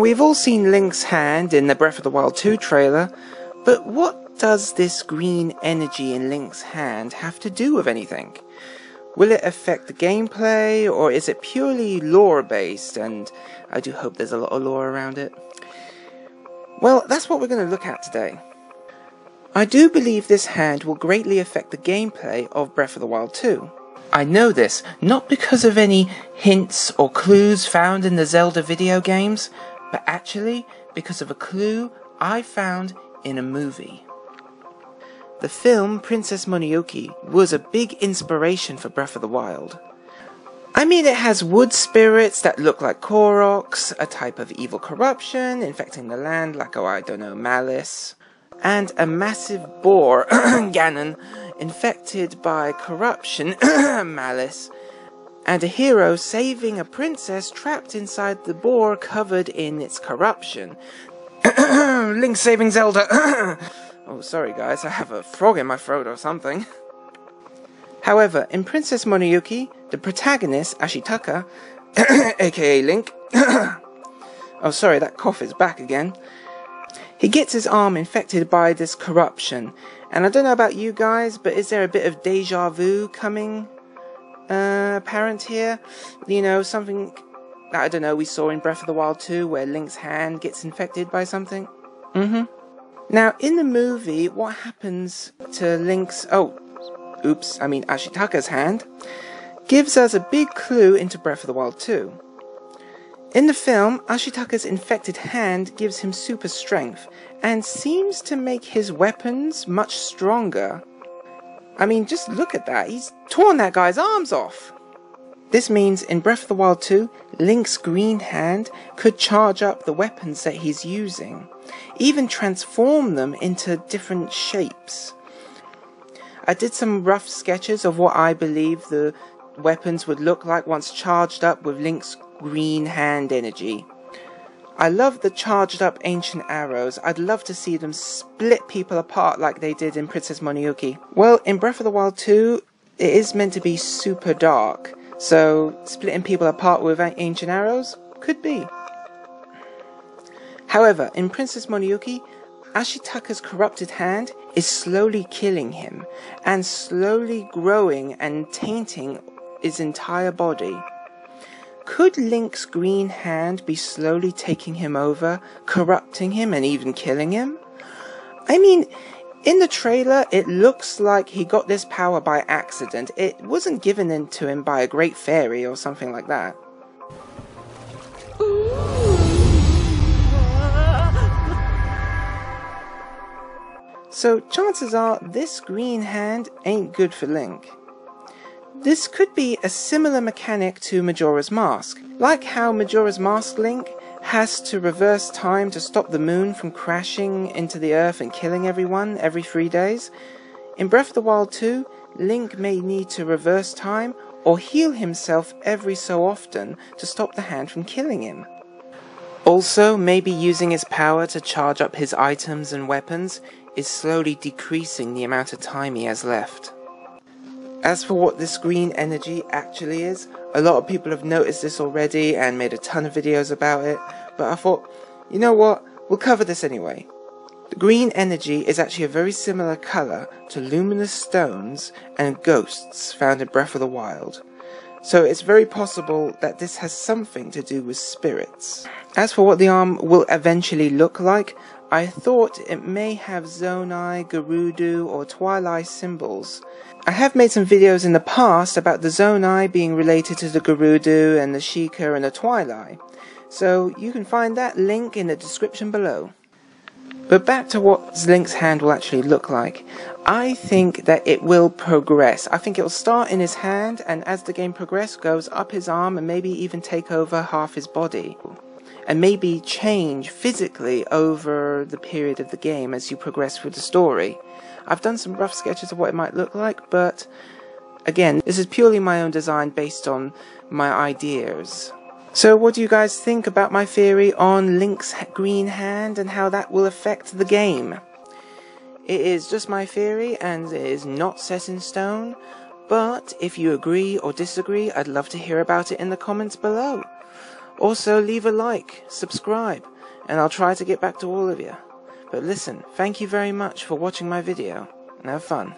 we've all seen Link's hand in the Breath of the Wild 2 trailer, but what does this green energy in Link's hand have to do with anything? Will it affect the gameplay, or is it purely lore-based, and I do hope there's a lot of lore around it? Well, that's what we're going to look at today. I do believe this hand will greatly affect the gameplay of Breath of the Wild 2. I know this, not because of any hints or clues found in the Zelda video games, but actually because of a clue I found in a movie. The film Princess Mononoke was a big inspiration for Breath of the Wild. I mean, it has wood spirits that look like Koroks, a type of evil corruption infecting the land like, oh, I don't know, malice, and a massive boar, Ganon, infected by corruption, malice, and a hero saving a princess trapped inside the boar covered in its corruption. Link saving Zelda! Oh, sorry guys, I have a frog in my throat or something. However, in Princess Mononoke, the protagonist, Ashitaka, aka Link, oh sorry, that cough is back again. He gets his arm infected by this corruption, and I don't know about you guys, but is there a bit of deja vu coming apparent here? You know, something, I don't know, we saw in Breath of the Wild 2 where Link's hand gets infected by something? Now, in the movie, what happens to Link's, Ashitaka's hand, gives us a big clue into Breath of the Wild 2. In the film, Ashitaka's infected hand gives him super strength, and seems to make his weapons much stronger. I mean, just look at that, he's torn that guy's arms off! This means in Breath of the Wild 2, Link's green hand could charge up the weapons that he's using, even transform them into different shapes. I did some rough sketches of what I believe the weapons would look like once charged up with Link's green hand energy. I love the charged up ancient arrows. I'd love to see them split people apart like they did in Princess Mononoke. Well, in Breath of the Wild 2, it is meant to be super dark, so splitting people apart with ancient arrows could be. However, in Princess Mononoke, Ashitaka's corrupted hand is slowly killing him, and slowly growing and tainting his entire body. Could Link's green hand be slowly taking him over, corrupting him, and even killing him? I mean, in the trailer, it looks like he got this power by accident. It wasn't given to him by a great fairy or something like that. So chances are this green hand ain't good for Link. This could be a similar mechanic to Majora's Mask. Like how Majora's Mask Link has to reverse time to stop the moon from crashing into the earth and killing everyone every 3 days. In Breath of the Wild 2, Link may need to reverse time or heal himself every so often to stop the hand from killing him. Also, maybe using his power to charge up his items and weapons is slowly decreasing the amount of time he has left. As for what this green energy actually is, a lot of people have noticed this already and made a ton of videos about it, but I thought, you know what, we'll cover this anyway. The green energy is actually a very similar colour to luminous stones and ghosts found in Breath of the Wild, so it's very possible that this has something to do with spirits. As for what the arm will eventually look like, I thought it may have Zonai, Gerudo or Twilight symbols. I have made some videos in the past about the Zonai being related to the Gerudo and the Sheikah and the Twilight, so you can find that link in the description below. But back to what Link's hand will actually look like. I think that it will progress. I think it will start in his hand, and as the game progresses, goes up his arm and maybe even take over half his body. And maybe change physically over the period of the game as you progress through the story. I've done some rough sketches of what it might look like, but again, this is purely my own design based on my ideas. So what do you guys think about my theory on Link's green hand and how that will affect the game? It is just my theory and it is not set in stone, but if you agree or disagree, I'd love to hear about it in the comments below. Also, leave a like, subscribe. and I'll try to get back to all of you. But listen, thank you very much for watching my video, and have fun.